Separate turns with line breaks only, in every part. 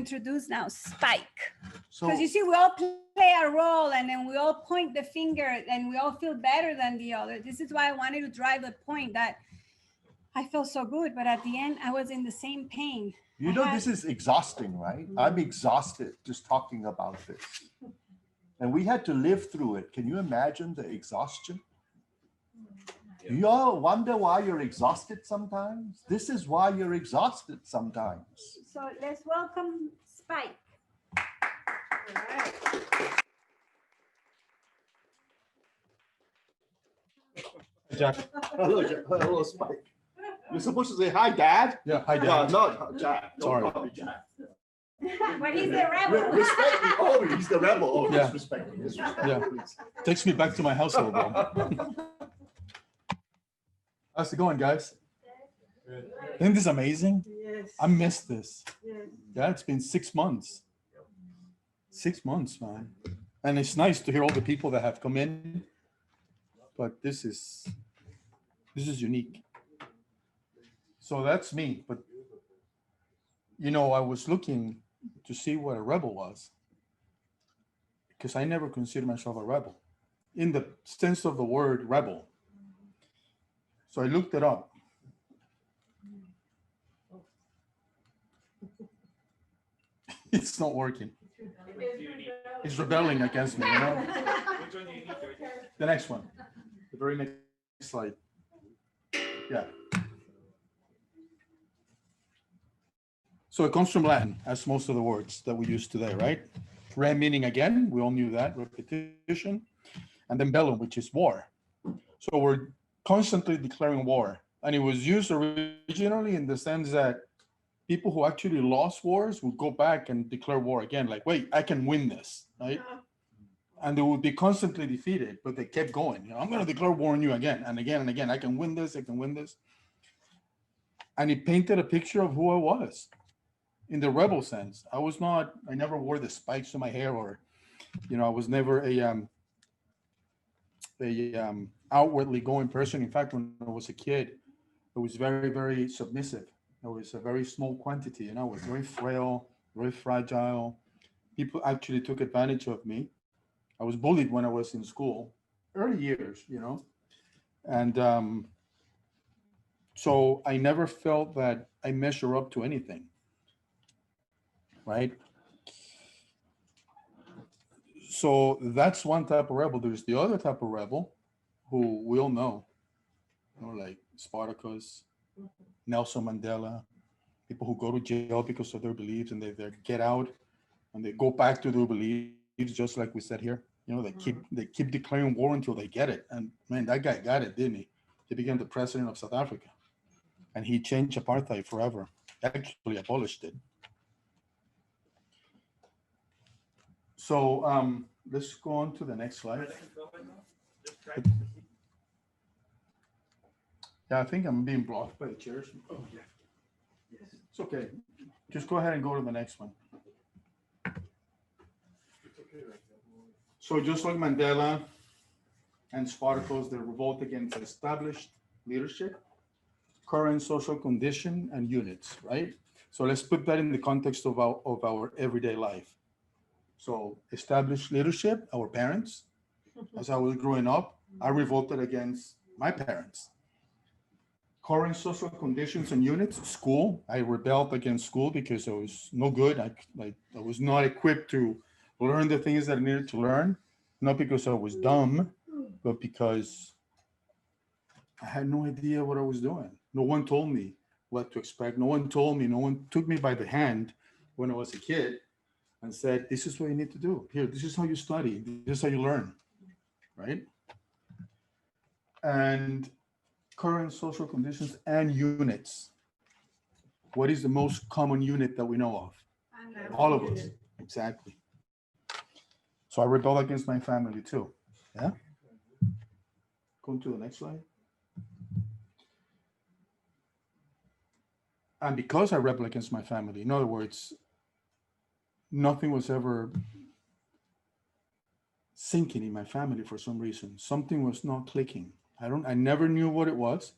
Introduce now Spike, because you see we all play a role and then we all point the finger and we all feel better than the other. This is why I wanted to drive the point that I felt so good, but at the end I was in the same pain.
You know, this is exhausting, right? I'm exhausted just talking about this, and we had to live through it. Can you imagine the exhaustion? You all wonder why you're exhausted sometimes? This is why you're exhausted sometimes.
So let's welcome Spike. All right.
Jack. Hello, Spike. You're supposed to say hi, Dad.
Yeah, hi, Dad.
No, Jack.
Sorry.
Don't call me Jack.
But he's the rebel.
Respect me. Oh, he's the rebel. Oh,
Yeah.
disrespect me. Disrespect
Yeah.
me, please.
Takes me back to my household, bro. How's it going, guys? Isn't this amazing?
Yes.
I missed this.
Yes.
Yeah, it's been 6 months. 6 months, man. And it's nice to hear all the people that have come in. But this is unique. So that's me. But you know, I was looking to see what a rebel was, because I never considered myself a rebel in the sense of the word rebel. So I looked it up. It's not working. It's rebelling against me, you know? The next one. The very next slide. Yeah. So it comes from Latin, as most of the words that we use today, right? Re meaning again, we all knew that, repetition. And then bellum, which is war. So we're constantly declaring war. And it was used originally in the sense that people who actually lost wars would go back and declare war again, like, wait, I can win this, right? And they would be constantly defeated, but they kept going. You know, I'm going to declare war on you again and again and again. I can win this, I can win this. And it painted a picture of who I was in the rebel sense. I never wore the spikes to my hair, or, you know, I was never a outwardly going person. In fact, when I was a kid, I was very, very submissive. I was a very small quantity, you know, I was very frail, very fragile. People actually took advantage of me. I was bullied when I was in school, early years, you know. And so I never felt that I measure up to anything, right? So that's one type of rebel. There's the other type of rebel who we all know, you know, like Spartacus, Nelson Mandela, people who go to jail because of their beliefs, and they get out and they go back to their beliefs, just like we said here. You know, they keep declaring war until they get it. And man, that guy got it, didn't he? He became the president of South Africa, and he changed apartheid forever. Actually abolished it. So let's go on to the next slide. Yeah, I think I'm being blocked by the chairs. Oh, yeah. It's okay. Just go ahead and go to the next one. So just like Mandela and Spartacus, they revolt against established leadership, current social condition, and units, right? So let's put that in the context of our everyday life. So established leadership, our parents. As I was growing up, I revolted against my parents. Current social conditions and units, school. I rebelled against school because I was no good. I was not equipped to learn the things that I needed to learn, not because I was dumb, but because I had no idea what I was doing. No one told me what to expect. No one told me, no one took me by the hand when I was a kid and said, this is what you need to do. Here, this is how you study. This is how you learn, right? And current social conditions and units. What is the most common unit that we know of? All of us, exactly. So I rebel against my family too, yeah? Go to the next slide. And because I rebel against my family, in other words, nothing was ever sinking in my family for some reason. Something was not clicking. I never knew what it was.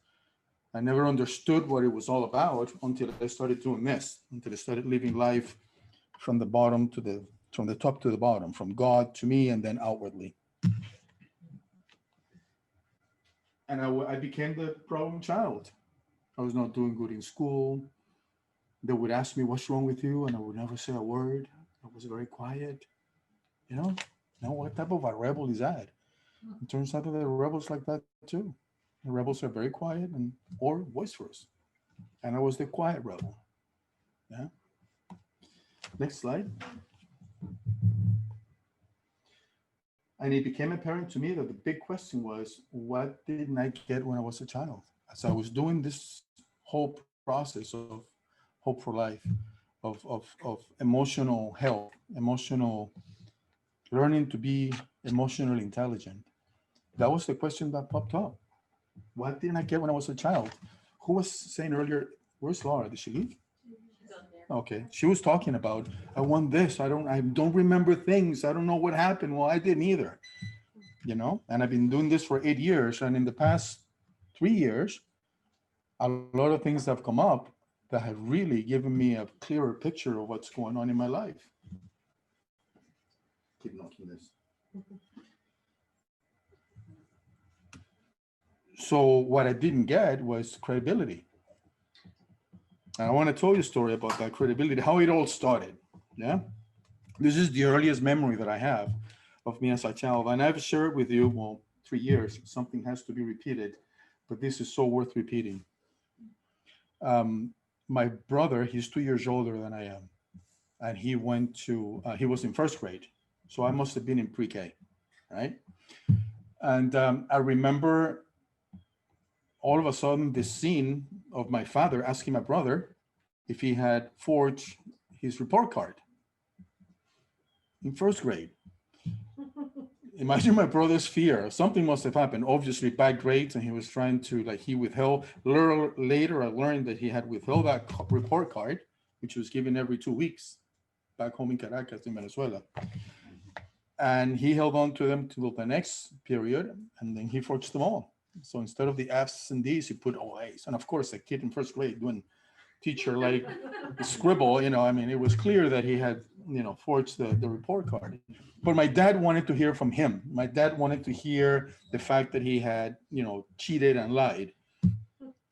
I never understood what it was all about until I started doing this, until I started living life from the top to the bottom, from God to me and then outwardly. And I became the problem child. I was not doing good in school. They would ask me, what's wrong with you? And I would never say a word. I was very quiet. Now what type of a rebel is that? It turns out that the rebels like that too. The rebels are very quiet or boisterous. And I was the quiet rebel. Yeah. Next slide. And it became apparent to me that the big question was, what didn't I get when I was a child? As I was doing this whole process of Hope4Life, of emotional health, emotional learning to be emotionally intelligent, that was the question that popped up. What didn't I get when I was a child? Who was saying earlier, where's Laura? Did she leave? Okay, she was talking about, I want this. I don't remember things. I don't know what happened. Well, I didn't either, and I've been doing this for 8 years. And in the past 3 years, a lot of things have come up that have really given me a clearer picture of what's going on in my life. Keep knocking this. So what I didn't get was credibility. And I want to tell you a story about that credibility, how it all started. Yeah. This is the earliest memory that I have of me as a child. And I've shared with you, 3 years, something has to be repeated, but this is so worth repeating. My brother, he's 2 years older than I am. And he was in first grade. So I must have been in pre-K, right? And I remember all of a sudden this scene of my father asking my brother if he had forged his report card in first grade. Imagine my brother's fear. Something must have happened. Obviously bad grades, and he was trying to, he withheld. Later I learned that he had withheld that report card, which was given every 2 weeks back home in Caracas in Venezuela. And he held on to them till the next period, and then he forged them all. So instead of the F's and D's, he put all A's. And of course, a kid in first grade doing teacher like scribble, it was clear that he had, forged the report card. But my dad wanted to hear from him. My dad wanted to hear the fact that he had, cheated and lied.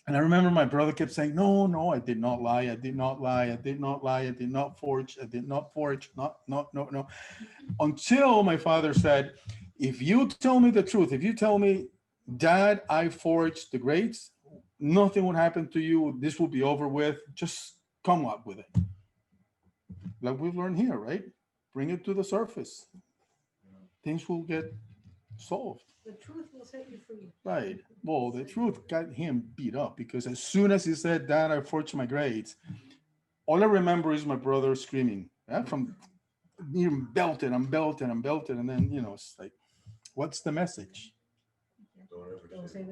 And I remember my brother kept saying, no, I did not lie. I did not lie. I did not lie. I did not forge. I did not forge. No. Until my father said, if you tell me the truth, if you tell me, Dad, I forged the grades, nothing would happen to you. This will be over with. Just come up with it. Like we've learned here, right? Bring it to the surface. Things will get solved.
The truth will set you free.
Right. Well, the truth got him beat up because as soon as he said, Dad, I forged my grades, all I remember is my brother screaming, from belted. And then, it's like, what's the message?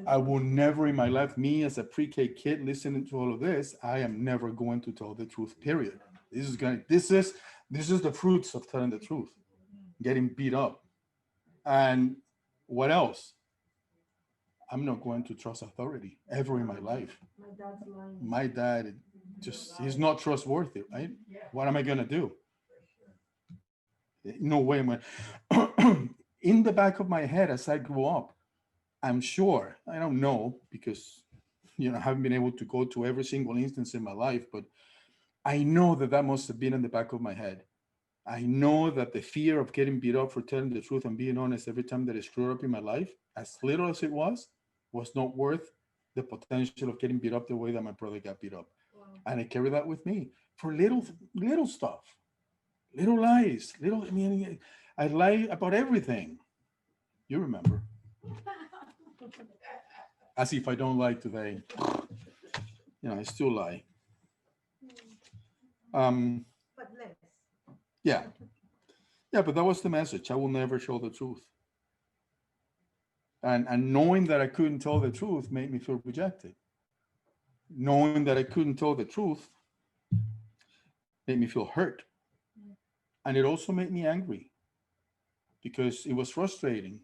I will never in my life, me as a pre-K kid listening to all of this, I am never going to tell the truth, period. This is the fruits of telling the truth, getting beat up. And what else? I'm not going to trust authority ever in my life.
My dad's lying.
My dad, he's not trustworthy, right? What am I going to do? No way am I. In the back of my head as I grew up, I'm sure, I don't know, because I haven't been able to go to every single instance in my life, but I know that must have been in the back of my head. I know that the fear of getting beat up for telling the truth and being honest every time that I screwed up in my life, as little as it was not worth the potential of getting beat up the way that my brother got beat up.
Wow.
And I carry that with me for little stuff, little lies, I lie about everything. You remember. As if I don't lie today. I still lie.
But less.
Yeah, but that was the message. I will never show the truth. And knowing that I couldn't tell the truth made me feel rejected. Knowing that I couldn't tell the truth made me feel hurt. And it also made me angry because it was frustrating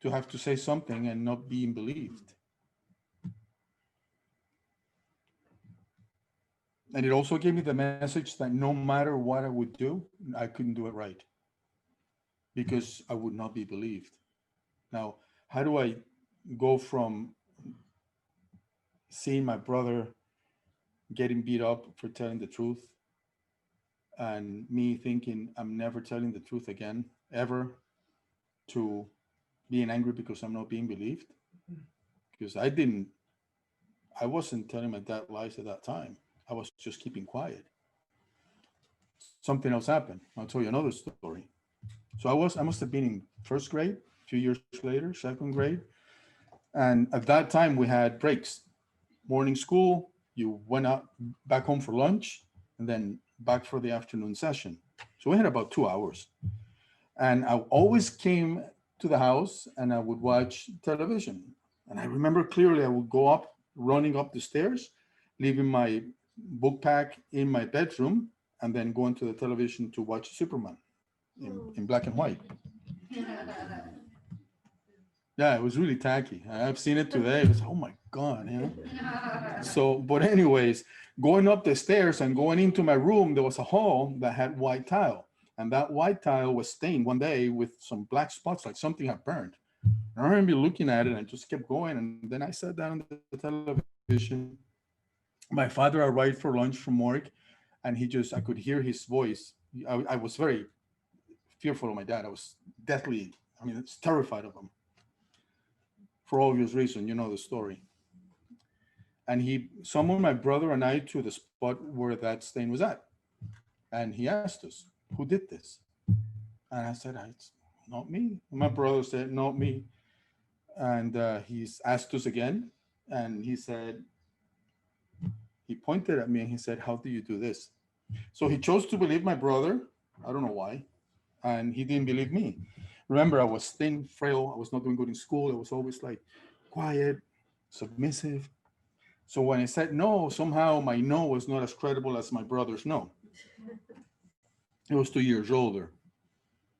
to have to say something and not being believed. And it also gave me the message that no matter what I would do, I couldn't do it right because I would not be believed. Now, how do I go from seeing my brother getting beat up for telling the truth and me thinking I'm never telling the truth again, ever, to being angry because I'm not being believed? Because I wasn't telling my dad lies at that time. I was just keeping quiet. Something else happened. I'll tell you another story. So I must have been in first grade, a few years later, second grade. And at that time we had breaks. Morning school, you went out back home for lunch and then back for the afternoon session. So we had about 2 hours. And I always came to the house and I would watch television. And I remember clearly I would go up, running up the stairs, leaving my book pack in my bedroom, and then going to the television to watch Superman in black and white. Yeah, it was really tacky. I've seen it today. It was, oh my God, you know? So, but anyways, going up the stairs and going into my room, there was a hall that had white tile. And that white tile was stained one day with some black spots, like something had burned. And I remember looking at it and I just kept going. And then I sat down on the television. My father arrived for lunch from work, and I could hear his voice. I was very fearful of my dad. I was it's terrified of him. For obvious reason, you know the story. And he summoned my brother and I to the spot where that stain was at. And he asked us, who did this? And I said, it's not me. My brother said, not me. And he's asked us again. And he pointed at me and he said, how do you do this? So he chose to believe my brother. I don't know why. And he didn't believe me. Remember, I was thin, frail. I was not doing good in school. I was always like quiet, submissive. So when I said no, somehow my no was not as credible as my brother's no. He was 2 years older.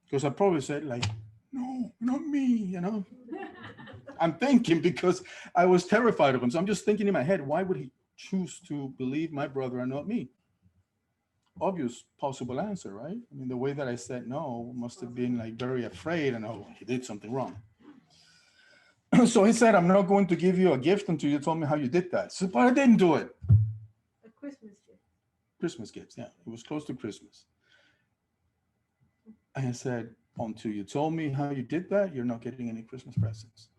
Because I probably said like, no, not me, you know. I'm thinking because I was terrified of him. So I'm just thinking in my head, why would he choose to believe my brother and not me? Obvious possible answer, right? I mean, the way that I said no must have been like very afraid and he did something wrong. So he said, I'm not going to give you a gift until you tell me how you did that. So, but I didn't do it.
A Christmas gift.
Christmas gifts, yeah. It was close to Christmas. And I said, until you told me how you did that, you're not getting any Christmas presents.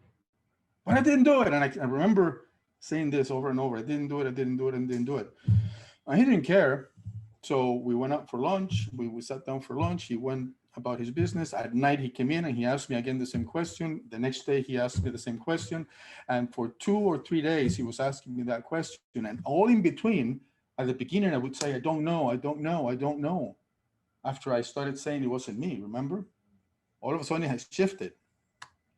But I didn't do it. And I remember saying this over and over. I didn't do it. And he didn't care. So we went out for lunch. We sat down for lunch. He went about his business. At night, he came in and he asked me again the same question. The next day, he asked me the same question. And for 2 or 3 days, he was asking me that question. And all in between, at the beginning, I would say, I don't know. After I started saying it wasn't me, remember? All of a sudden, it has shifted.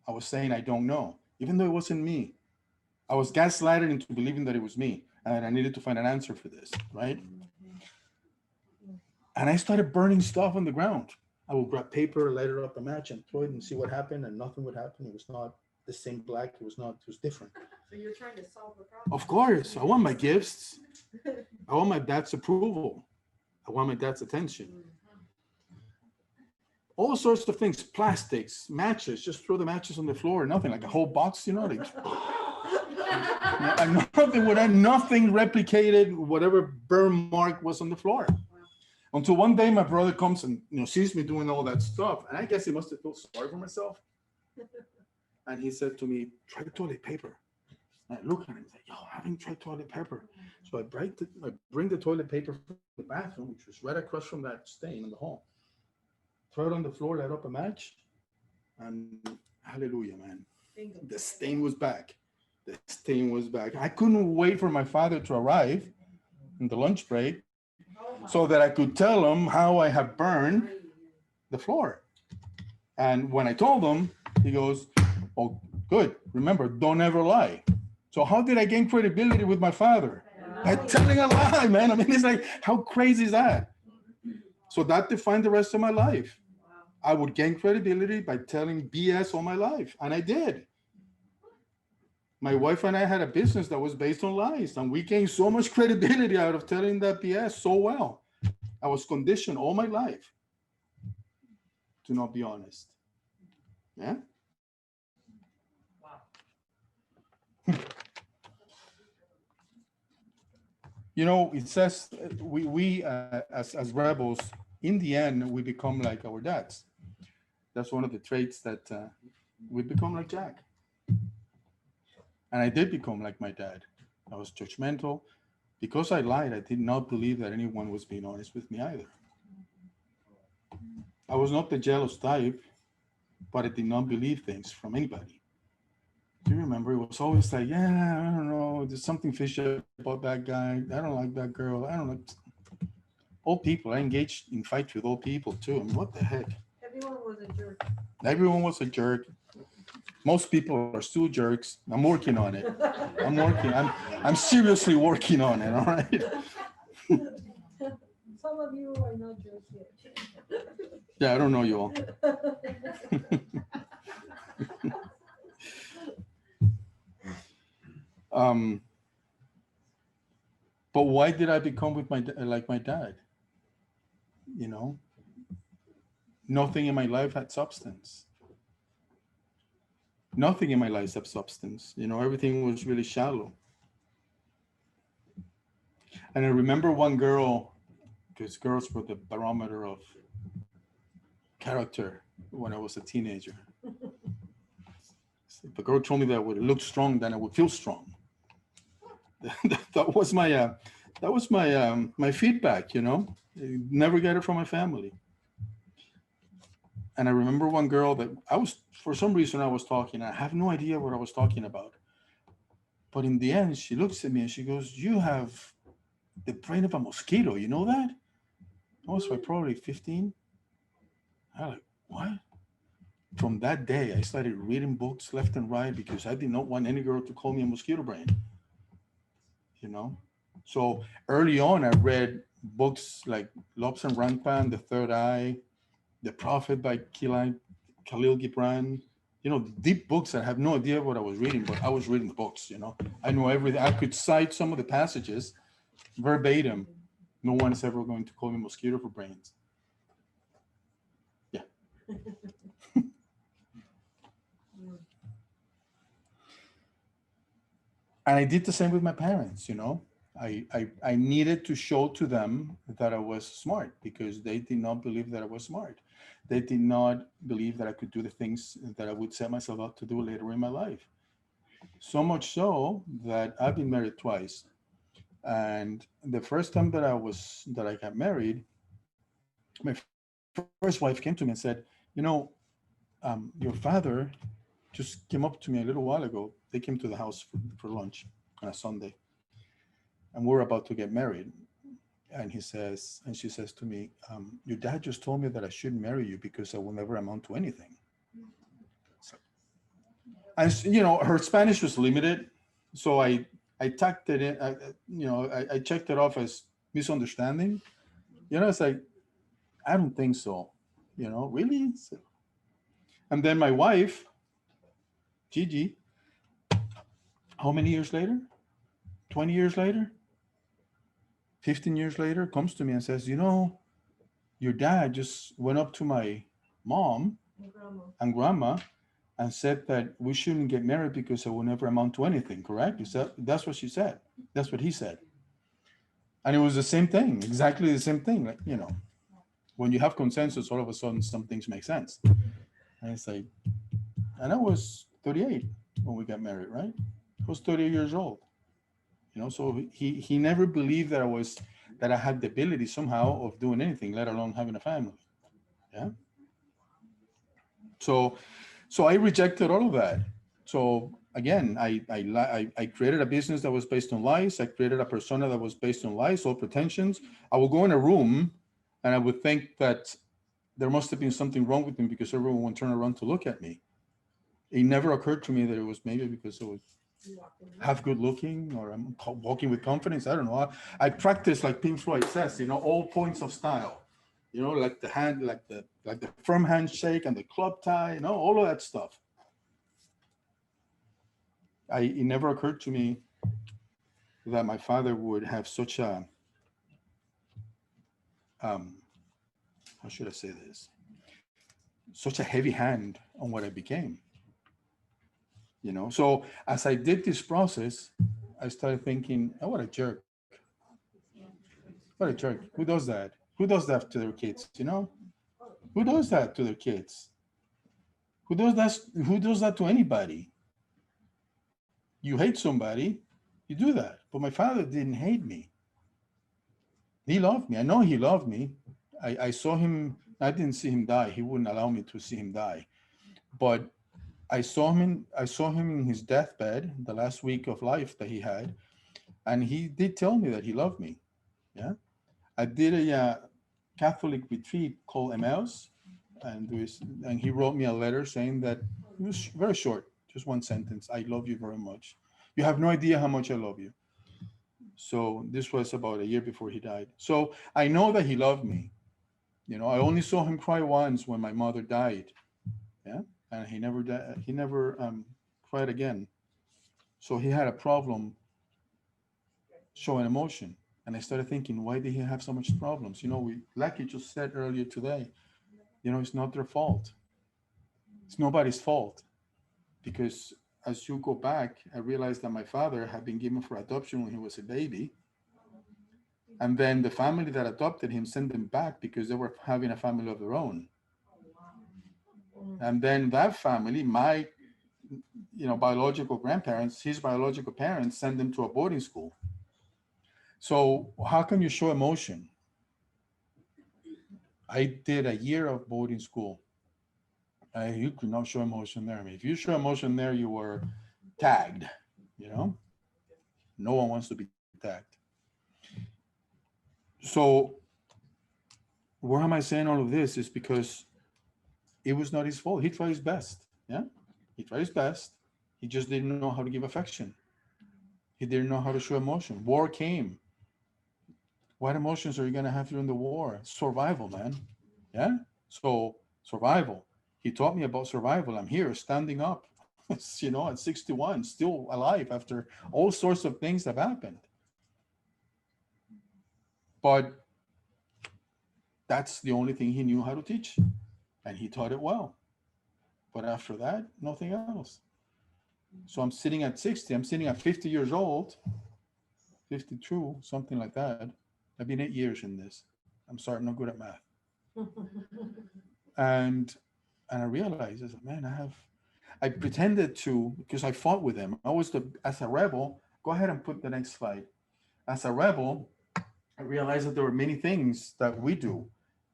I was saying, I don't know, even though it wasn't me. I was gaslighted into believing that it was me. And I needed to find an answer for this, right? And I started burning stuff on the ground. I would grab paper, light it up a match and throw it and see what happened, and nothing would happen. It was not the same black. It was different.
So you're trying to solve the problem.
Of course. I want my gifts. I want my dad's approval. I want my dad's attention. All sorts of things, plastics, matches, just throw the matches on the floor, nothing, like a whole box, you know, like, nothing replicated whatever burn mark was on the floor. Until one day my brother comes and sees me doing all that stuff, and I guess he must have felt sorry for myself. And he said to me, try toilet paper. And I look at him and say, yo, I haven't tried toilet paper. So I bring the toilet paper from the bathroom, which was right across from that stain in the hall. Throw it on the floor, light up a match, and hallelujah, man. The stain was back. I couldn't wait for my father to arrive in the lunch break so that I could tell him how I have burned the floor. And when I told him, he goes, oh, good. Remember, don't ever lie. So how did I gain credibility with my father? By telling a lie, man. I mean, it's like, how crazy is that? So that defined the rest of my life. I would gain credibility by telling BS all my life. And I did. My wife and I had a business that was based on lies, and we gained so much credibility out of telling that BS so well. I was conditioned all my life to not be honest. Yeah. You know, it says we as rebels, in the end, we become like our dads. That's one of the traits that we become like Jack. And I did become like my dad. I was judgmental. Because I lied, I did not believe that anyone was being honest with me either. I was not the jealous type, but I did not believe things from anybody. Do you remember? It was always like, yeah, I don't know. There's something fishy about that guy. I don't like that girl. I don't like old people. I engaged in fights with old people too. I mean, what the heck?
Everyone was a jerk.
Everyone was a jerk. Most people are still jerks. I'm working on it. I'm seriously working on it. All right.
Some of you are not jerks yet.
Yeah, I don't know you all. But why did I become with like my dad? You know, nothing in my life had substance. Nothing in my life had substance. You know, everything was really shallow. And I remember one girl, because girls were the barometer of character when I was a teenager. If the girl told me that I would look strong, then I would feel strong. That was my feedback, you know. I never get it from my family. And I remember one girl that for some reason I was talking. I have no idea what I was talking about. But in the end, she looks at me and she goes, "You have the brain of a mosquito. You know that?" I was like probably 15. I was like, what? From that day, I started reading books left and right because I did not want any girl to call me a mosquito brain. You know? So early on, I read books like Lobs and Rangpan, The Third Eye, The Prophet by Khalil Gibran. You know, deep books. I have no idea what I was reading, but I was reading the books, you know. I know everything. I could cite some of the passages verbatim. No one is ever going to call me mosquito for brains. Yeah. And I did the same with my parents, you know. I needed to show to them that I was smart because they did not believe that I was smart. They did not believe that I could do the things that I would set myself up to do later in my life. So much so that I've been married twice. And the first time that I got married, my first wife came to me and said, you know, your father just came up to me a little while ago. They came to the house for lunch on a Sunday. And we're about to get married. And she says to me, your dad just told me that I shouldn't marry you because I will never amount to anything. So, and you know, her Spanish was limited. So I tacked it in, I checked it off as misunderstanding. You know, it's like, I don't think so. You know, really? And then my wife, Gigi, how many years later? 20 years later? 15 years later, comes to me and says, you know, your dad just went up to my mom and grandma and said that we shouldn't get married because it will never amount to anything, correct? That's what she said. That's what he said. And it was the same thing, exactly the same thing. Like, you know, when you have consensus, all of a sudden some things make sense. And it's like, and I was 38 when we got married, right? I was 38 years old. You know, so he never believed that I had the ability somehow of doing anything, let alone having a family. Yeah. So I rejected all of that. So again, I created a business that was based on lies. I created a persona that was based on lies, all pretensions. I would go in a room and I would think that there must have been something wrong with me because everyone would turn around to look at me. It never occurred to me that it was maybe because I was half good looking or I'm walking with confidence. I don't know. I practice like Pink Floyd says, you know, all points of style. You know, like the hand, like the firm handshake and the club tie, you know, all of that stuff. It never occurred to me that my father would have such a how should I say this? Such a heavy hand on what I became. You know, so as I did this process, I started thinking, oh, what a jerk. What a jerk. Who does that? Who does that to their kids? You know? Who does that to their kids? Who does that to anybody? You hate somebody, you do that. But my father didn't hate me. He loved me. I know he loved me. I saw him, I didn't see him die. He wouldn't allow me to see him die. But I saw him in his deathbed, the last week of life that he had, and he did tell me that he loved me. Yeah. I did a Catholic retreat called Emmaus, and he wrote me a letter saying that it was very short, just one sentence. I love you very much. You have no idea how much I love you. So this was about a year before he died. So I know that he loved me. You know, I only saw him cry once when my mother died. Yeah, and he never died. He never cried again. So he had a problem showing emotion. And I started thinking, why did he have so much problems? You know, like you just said earlier today, you know, it's not their fault. It's nobody's fault. Because as you go back, I realized that my father had been given for adoption when he was a baby. And then the family that adopted him sent him back because they were having a family of their own. And then that family, my, you know, biological grandparents, his biological parents, sent him to a boarding school. So how can you show emotion? I did a year of boarding school. You could not show emotion there. I mean, if you show emotion there, you were tagged. You know, no one wants to be tagged. So, why am I saying all of this? Is because it was not his fault. He tried his best. Yeah, he tried his best. He just didn't know how to give affection. He didn't know how to show emotion. War came. What emotions are you gonna have during the war? Survival, man. Yeah. So survival. He taught me about survival. I'm here, standing up. You know, at 61, still alive after all sorts of things have happened. But that's the only thing he knew how to teach, and he taught it well. But after that, nothing else. So I'm sitting at 60. I'm sitting at 50 years old, 52, something like that. I've been 8 years in this. I'm sorry, I'm not good at math. And I realized, I said, man, I pretended to, because I fought with them. I was as a rebel. Go ahead and put the next slide. As a rebel, I realized that there were many things that we do.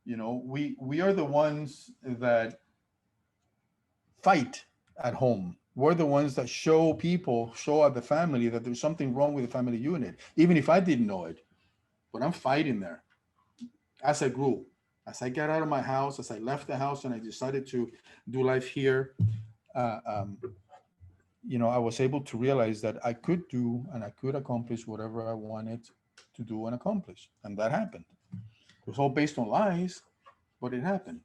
You know, we are the ones that fight at home. We're the ones that show at the family that there's something wrong with the family unit, even if I didn't know it. But I'm fighting there. As I grew, as I got out of my house, as I left the house and I decided to do life here, uh, um, you know, I was able to realize that I could do and I could accomplish whatever I wanted to do and accomplish. And that happened. It was all based on lies, but it happened.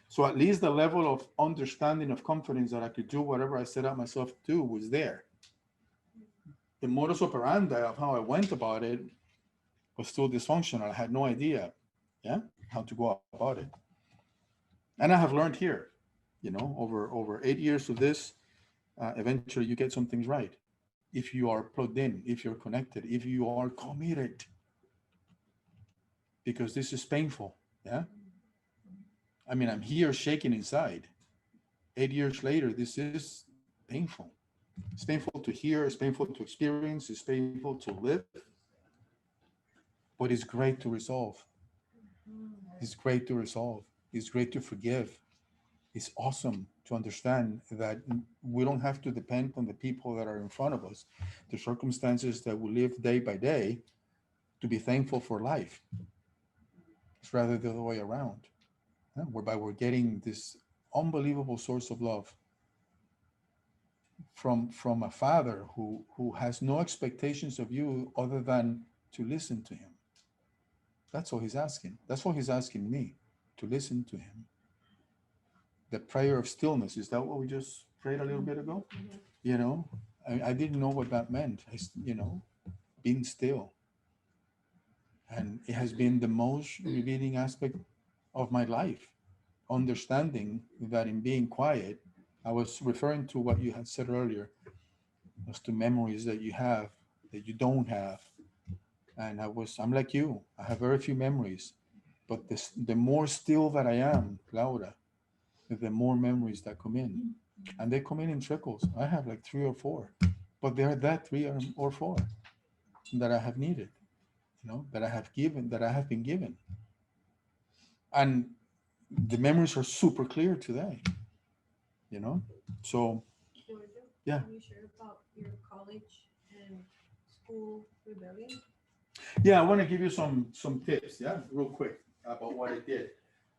So at least the level of understanding of confidence that I could do whatever I set out myself to do was there. The modus operandi of how I went about it was still dysfunctional. I had no idea, yeah, how to go about it. And I have learned here, you know, over 8 years of this, eventually you get some things right. If you are plugged in, if you're connected, if you are committed, because this is painful, yeah. I mean, I'm here shaking inside. 8 years later, this is painful. It's painful to hear, it's painful to experience, it's painful to live, but it's great to resolve. It's great to resolve. It's great to forgive. It's awesome to understand that we don't have to depend on the people that are in front of us, the circumstances that we live day by day, to be thankful for life. It's rather the other way around, whereby we're getting this unbelievable source of love from a father who has no expectations of you other than to listen to him.
That's all he's asking. That's all he's asking me, to listen to him. The prayer of stillness, is that what we just prayed a little bit ago? You know, I didn't know what that meant. Being still. And it has been the most revealing aspect of my life. Understanding that in being quiet, I was referring to what you had said earlier, as to memories that you have, that you don't have. And I'm like you, I have very few memories, but the more still that I am, Laura, the more memories that come in. And they come in trickles. I have like 3 or 4, but they're that 3 or 4 that I have needed, that I have given, that I have been given. And the memories are super clear today, So,
Giorgio,
yeah.
can you share about your college and school rebellion?
Yeah, I want to give you some tips, yeah, real quick about what I did.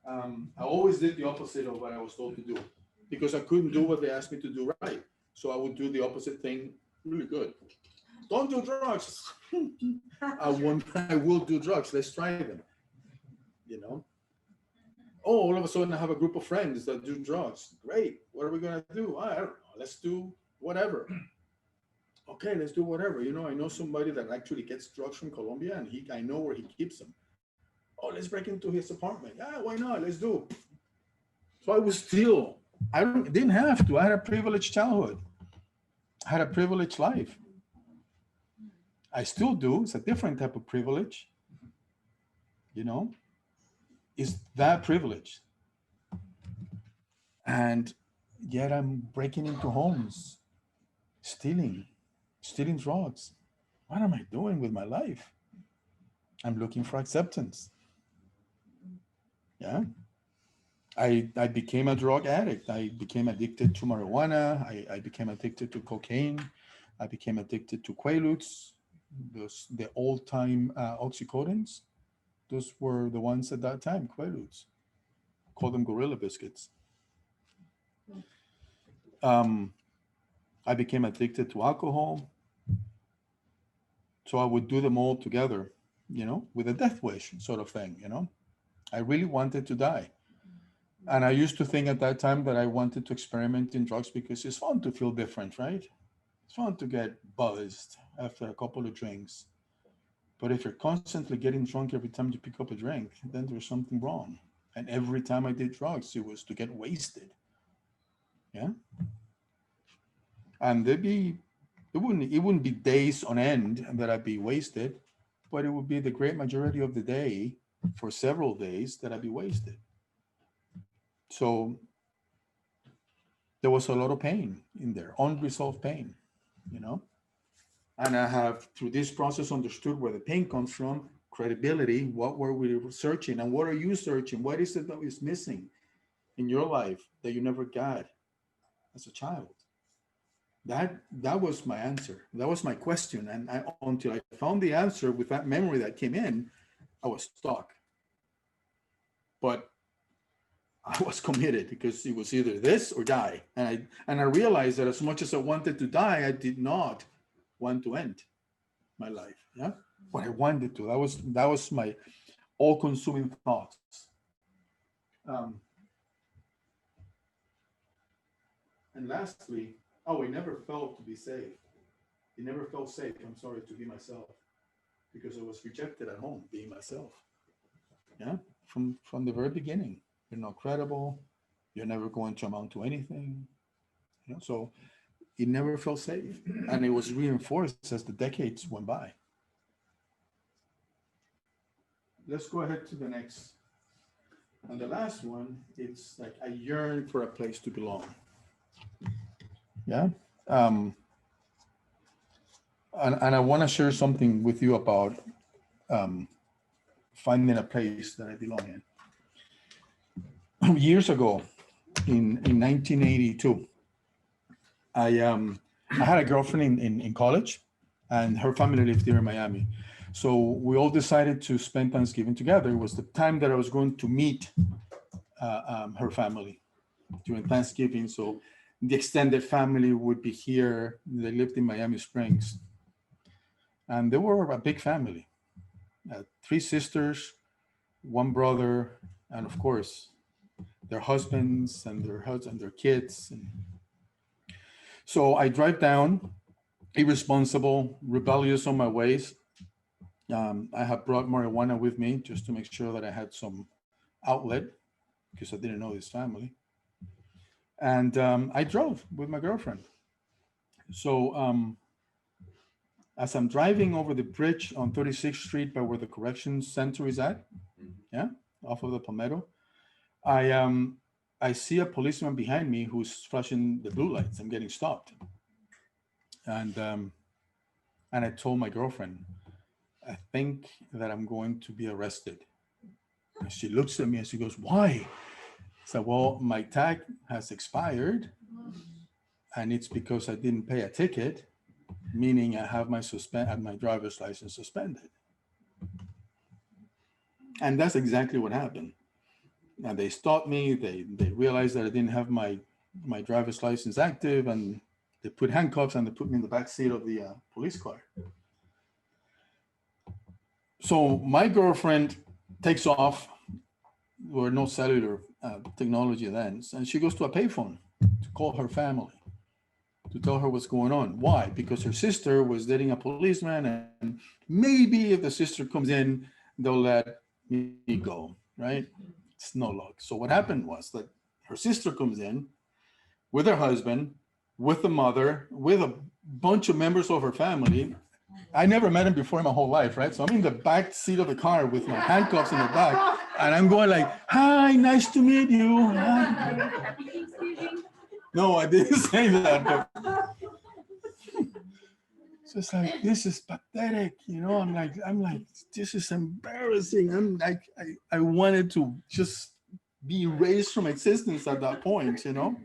I always did the opposite of what I was told to do because I couldn't do what they asked me to do right. So I would do the opposite thing really good. Don't do drugs. I will do drugs. Let's try them. Oh, all of a sudden I have a group of friends that do drugs. Great. What are we going to do? I don't know. Let's do whatever. Okay, let's do whatever. I know somebody that actually gets drugs from Colombia, and I know where he keeps them. Oh, let's break into his apartment. Yeah, why not? Let's do. So I was still, didn't have to. I had a privileged childhood. I had a privileged life. I still do. It's a different type of privilege. It's that privilege. And yet I'm breaking into homes, stealing drugs. What am I doing with my life? I'm looking for acceptance. Yeah. I became a drug addict. I became addicted to marijuana. I became addicted to cocaine. I became addicted to Quaaludes, the old-time oxycodons. Those were the ones at that time, Quaaludes. Call them gorilla biscuits. I became addicted to alcohol. So I would do them all together, with a death wish sort of thing, I really wanted to die. And I used to think at that time that I wanted to experiment in drugs because it's fun to feel different, right? It's fun to get buzzed after a couple of drinks. But if you're constantly getting drunk every time you pick up a drink, then there's something wrong. And every time I did drugs, it was to get wasted. Yeah. And it wouldn't be days on end that I'd be wasted, but it would be the great majority of the day for several days that I'd be wasted. So there was a lot of pain in there, unresolved pain, And I have, through this process, understood where the pain comes from, credibility, what were we searching, and what are you searching? What is it that is missing in your life that you never got as a child? That was my answer. That was my question. And until I found the answer with that memory that came in, I was stuck. But I was committed because it was either this or die. And I realized that as much as I wanted to die, I did not want to end my life. Yeah, but I wanted to. That was my all-consuming thoughts. And lastly, I never felt to be safe. It never felt safe, to be myself, because I was rejected at home being myself. Yeah, from the very beginning. You're not credible. You're never going to amount to anything. So it never felt safe. And it was reinforced as the decades went by. Let's go ahead to the next. And the last one, it's like I yearn for a place to belong. Yeah. And I want to share something with you about finding a place that I belong in. Years ago, in 1982, I had a girlfriend in college, and her family lived here in Miami. So we all decided to spend Thanksgiving together. It was the time that I was going to meet her family during Thanksgiving. So the extended family would be here. They lived in Miami Springs. And they were a big family. 3 sisters,
one brother, and of course, their husbands and their kids. And so I drive down, irresponsible, rebellious on my ways. I have brought marijuana with me just to make sure that I had some outlet because I didn't know this family. And I drove with my girlfriend. So as I'm driving over the bridge on 36th Street by where the corrections center is at, yeah, off of the Palmetto, I see a policeman behind me who's flashing the blue lights. I'm getting stopped. And I told my girlfriend, I think that I'm going to be arrested. And she looks at me and she goes, why? I said, well, my tag has expired and it's because I didn't pay a ticket, meaning I have my driver's license suspended. And that's exactly what happened. And they stopped me. They realized that I didn't have my driver's license active, and they put handcuffs and they put me in the back seat of the police car. So my girlfriend takes off. There were no cellular technology then, and she goes to a payphone to call her family to tell her what's going on. Why? Because her sister was dating a policeman, and maybe if the sister comes in, they'll let me go, right? It's no luck. So what happened was that her sister comes in with her husband, with the mother, with a bunch of members of her family. I never met him before in my whole life, right? So I'm in the back seat of the car with my handcuffs in the back, and I'm going like, hi, nice to meet you. Hi. No, I didn't say that. But so it's like, this is pathetic, you know. I'm like, this is embarrassing. I'm like, I wanted to just be erased from existence at that point, you know.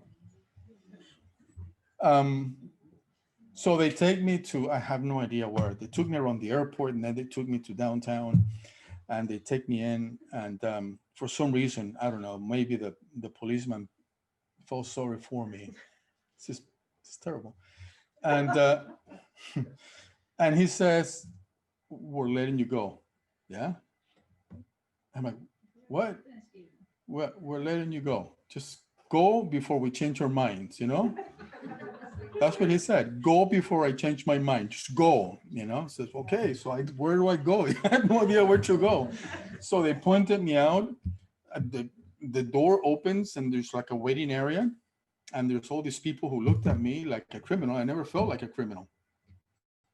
So they take me to, I have no idea where. They took me around the airport, and then they took me to downtown, and they take me in. And for some reason, I don't know, maybe the policeman felt sorry for me. It's terrible. And and he says, we're letting you go. Yeah. I'm like, what? We're letting you go. Just go before we change our minds, you know? That's what he said. Go before I change my mind. Just go, you know? Says, okay, so where do I go? I had no idea where to go. So they pointed me out. The door opens and there's like a waiting area. And there's all these people who looked at me like a criminal. I never felt like a criminal.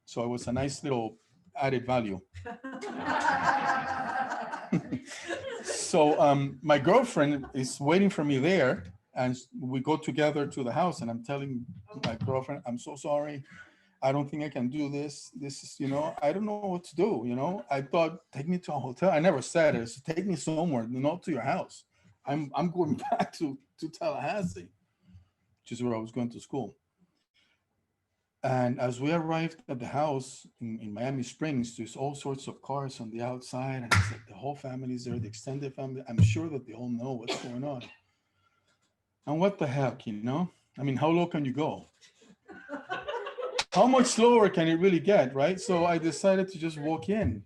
So it was a nice little added value. So my girlfriend is waiting for me there, and we go together to the house, and I'm telling my girlfriend, I'm so sorry. I don't think I can do this. This is, you know, I don't know what to do. You know, I thought, take me to a hotel. I never said it. So take me somewhere, not to your house. I'm going back to Tallahassee, which is where I was going to school. And as we arrived at the house in Miami Springs, there's all sorts of cars on the outside. And it's like the whole family's there, the extended family. I'm sure that they all know what's going on. And what the heck, you know? I mean, how low can you go? How much slower can it really get, right? So I decided to just walk in.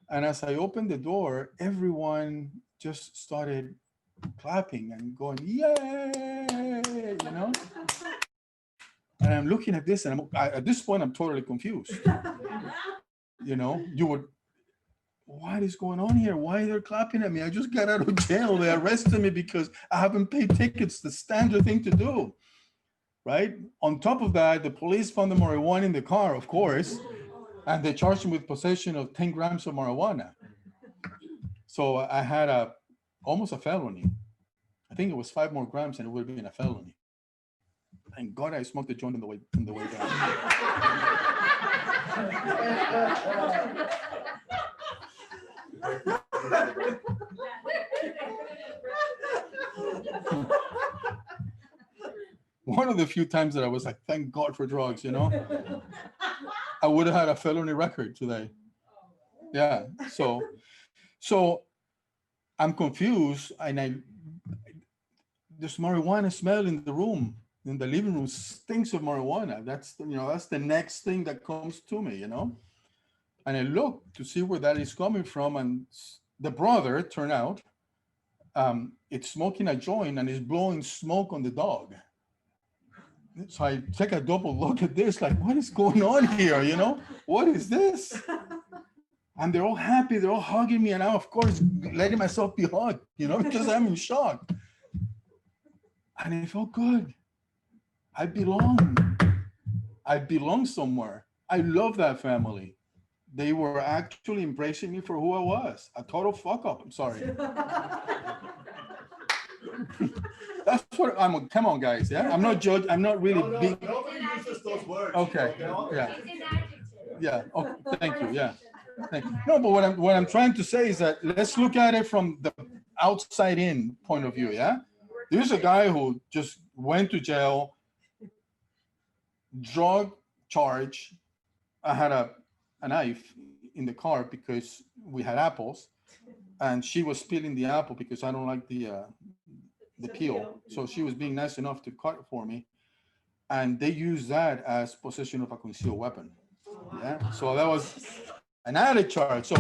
And as I opened the door, everyone just started clapping and going, yay, you know? And I'm looking at this, and at this point, I'm totally confused. You know, what is going on here? Why are they clapping at me? I just got out of jail. They arrested me because I haven't paid tickets, the standard thing to do, right? On top of that, the police found the marijuana in the car, of course, and they charged me with possession of 10 grams of marijuana. So I had almost a felony. I think it was 5 more grams and it would have been a felony. Thank God I smoked the joint on the way down. One of the few times that I was like, thank God for drugs, you know? I would have had a felony record today. Yeah, so I'm confused, and there's marijuana smell in the room. In the living room, stinks of marijuana. That's the next thing that comes to me, you know. And I look to see where that is coming from, and The brother turned out, it's smoking a joint and is blowing smoke on the dog. So I take a double look at this, like, what is going on here? You know, what is this? And they're all happy, they're all hugging me, and I'm, of course, letting myself be hugged, you know, because I'm in shock. And it felt good. I belong. I belong somewhere. I love that family. They were actually embracing me for who I was, a total fuck up. I'm sorry. That's what I'm. Come on, guys. Yeah, I'm not judge. I'm not really big.
Nobody uses those words.
Okay.
Okay?
Yeah. Yeah. Oh, thank you. Yeah. Thank you. No, but what I'm trying to say is that let's look at it from the outside in point of view. Yeah. There's a guy who just went to jail, drug charge. I had a knife in the car because we had apples, and she was peeling the apple because I don't like the peel. So she was being nice enough to cut it for me, and they used that as possession of a concealed weapon. Yeah. So that was an added charge. So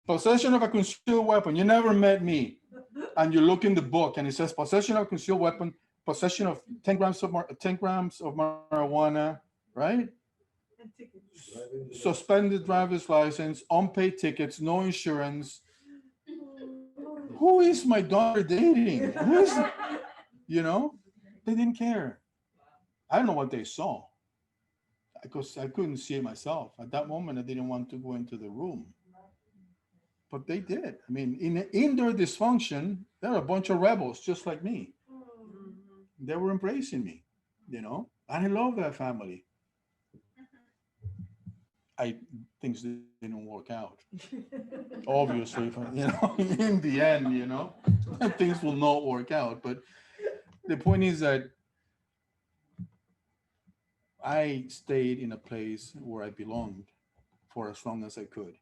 possession of a concealed weapon. You never met me, and you look in the book and it says possession of concealed weapon, possession of 10 grams of 10 grams of marijuana, right? Suspended driver's license, unpaid tickets, no insurance. Who is my daughter dating? Who is, you know? They didn't care. I don't know what they saw, because I couldn't see it myself. At that moment, I didn't want to go into the room. But they did. I mean, in their dysfunction, they're a bunch of rebels just like me. They were embracing me, you know? And I love that family. Things didn't work out. Obviously, you know, in the end, you know, things will not work out. But the point is that I stayed in a place where I belonged for as long as I could,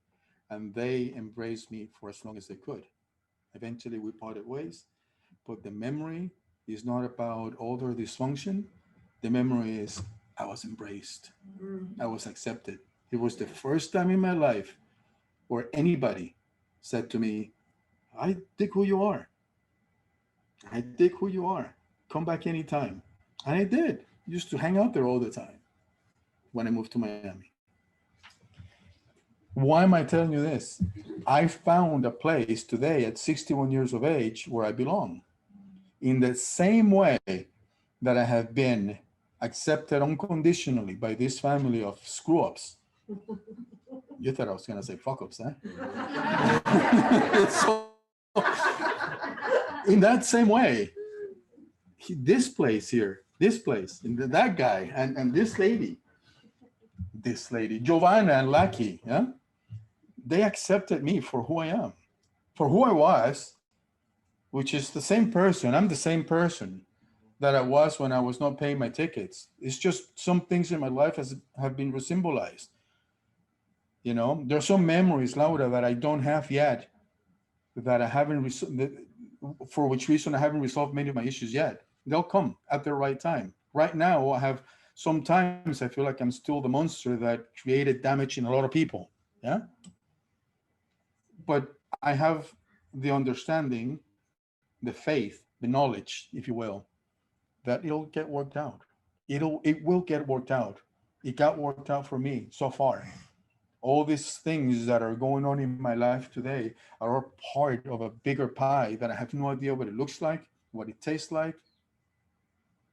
and they embraced me for as long as they could. Eventually, we parted ways, but the memory is not about all their dysfunction. The memory is I was embraced, I was accepted. It was the first time in my life where anybody said to me, I dig who you are. I dig who you are. Come back anytime. And I did. Used to hang out there all the time when I moved to Miami. Why am I telling you this? I found a place today at 61 years of age where I belong. In the same way that I have been accepted unconditionally by this family of screw ups. You thought I was going to say fuck ups, huh? So, in that same way, this place here, this place, and that guy, and this lady, Giovanna and Lucky, yeah, they accepted me for who I am, for who I was, which is the same person. I'm the same person that I was when I was not paying my tickets. It's just some things in my life have been resymbolized. You know, there's some memories, Laura, that I don't have yet, that I haven't, for which reason I haven't resolved many of my issues yet. They'll come at the right time. Right now, I have, sometimes I feel like I'm still the monster that created damage in a lot of people. Yeah. But I have the understanding, the faith, the knowledge, if you will, that it'll get worked out. It will get worked out. It got worked out for me so far. All these things that are going on in my life today are all part of a bigger pie that I have no idea what it looks like, what it tastes like,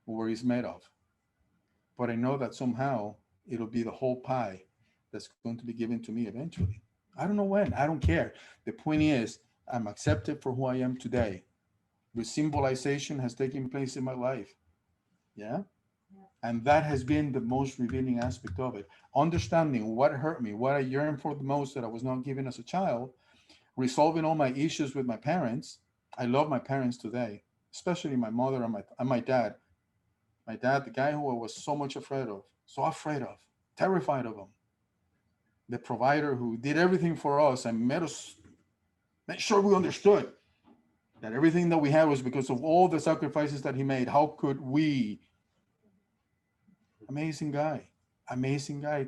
or what it's made of. But I know that somehow it'll be the whole pie that's going to be given to me eventually. I don't know when. I don't care. The point is, I'm accepted for who I am today. The symbolization has taken place in my life. Yeah. And that has been the most revealing aspect of it. Understanding what hurt me, what I yearned for the most that I was not given as a child, resolving all my issues with my parents. I love my parents today, especially my mother and my dad. My dad, the guy who I was so much afraid of, terrified of him. The provider who did everything for us and made sure we understood that everything that we had was because of all the sacrifices that he made. How could we? Amazing guy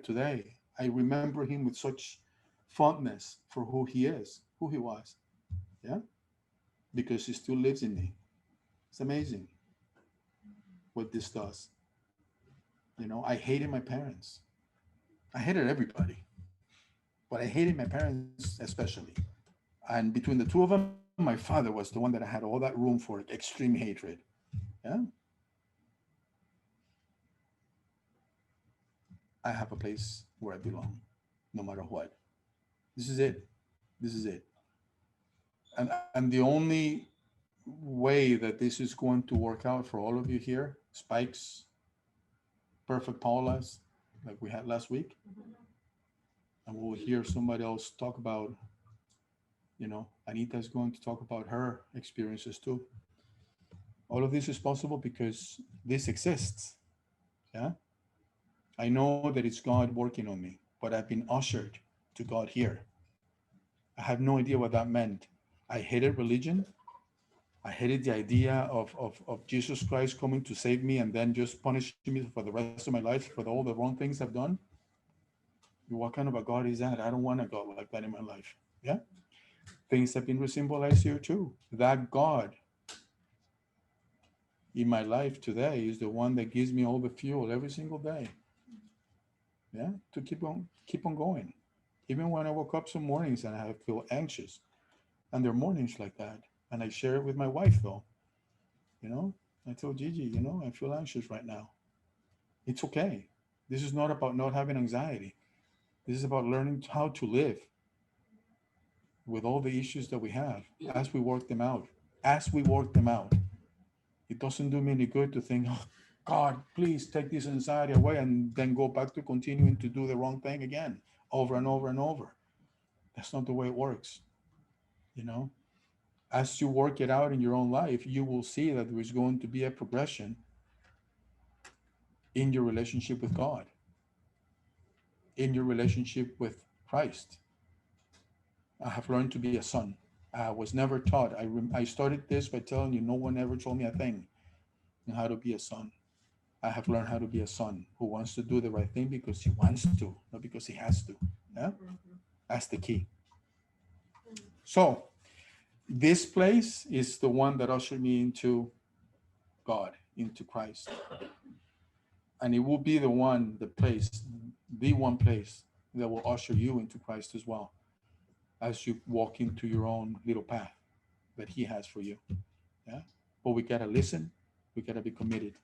today. I remember him with such fondness for who he is, who he was. Yeah, because it still lives in me. It's amazing what this does. You know, I hated my parents. I hated everybody, but I hated my parents especially. And between the two of them, my father was the one that I had all that room for extreme hatred. Yeah, I have a place where I belong, no matter what. This is it. This is it. And the only way that this is going to work out for all of you here, Spikes, Perfect Paulas, like we had last week, and we'll hear somebody else talk about, you know, Anita's going to talk about her experiences too. All of this is possible because this exists. Yeah. I know that it's God working on me, but I've been ushered to God here. I have no idea what that meant. I hated religion. I hated the idea of Jesus Christ coming to save me and then just punishing me for the rest of my life for all the wrong things I've done. What kind of a God is that? I don't want a God like that in my life. Yeah. Things have been symbolized here too. That God in my life today is the one that gives me all the fuel every single day. Yeah. To keep on going. Even when I woke up some mornings and I feel anxious. And there are mornings like that. And I share it with my wife though. You know, I told Gigi, you know, I feel anxious right now. It's okay. This is not about not having anxiety. This is about learning how to live with all the issues that we have as we work them out. As we work them out. It doesn't do me any good to think, oh, God, please take this anxiety away and then go back to continuing to do the wrong thing again over and over and over. That's not the way it works. You know, as you work it out in your own life, you will see that there is going to be a progression in your relationship with God, in your relationship with Christ. I have learned to be a son. I was never taught. I started this by telling you no one ever told me a thing on how to be a son. I have learned how to be a son who wants to do the right thing because he wants to, not because he has to. Yeah, that's the key. So this place is the one that ushered me into God, into Christ, and it will be the one place that will usher you into Christ as well, as you walk into your own little path that He has for you. Yeah, but we gotta listen, we gotta be committed,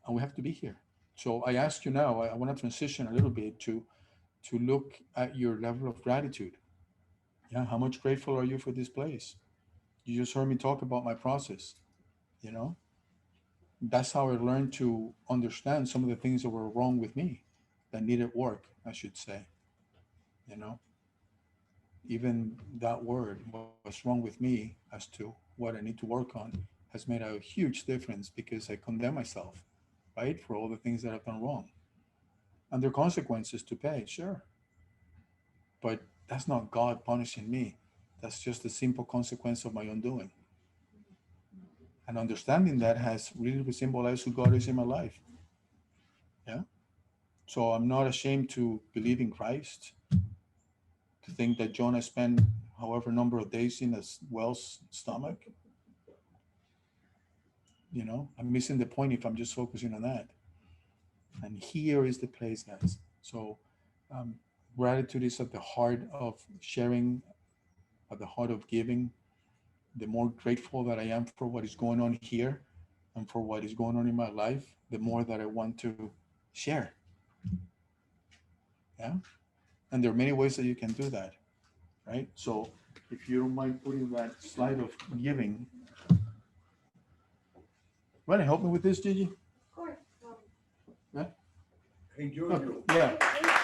and we have to be here. So I ask you now, I want to transition a little bit to look at your level of gratitude. Yeah, how much grateful are you for this place? You just heard me talk about my process. You know, that's how I learned to understand some of the things that were wrong with me, that needed work, I should say. You know, even that word, what's wrong with me, as to what I need to work on, has made a huge difference because I condemn myself, right, for all the things that I've done wrong. And there are consequences to pay, sure. But that's not God punishing me. That's just a simple consequence of my undoing. And understanding that has really symbolized who God is in my life. Yeah. So I'm not ashamed to believe in Christ, to think that Jonah spent however number of days in a whale's stomach. You know, I'm missing the point if I'm just focusing on that. And here is the place, guys. So um, gratitude is at the heart of sharing, at the heart of giving. The more grateful that I am for what is going on here and for what is going on in my life, the more that I want to share. Yeah. And there are many ways that you can do that, right? So if you don't mind putting that slide of giving, want to help me with this, Gigi?
Of course.
Yeah.
Hey, Giorgio,
Yeah.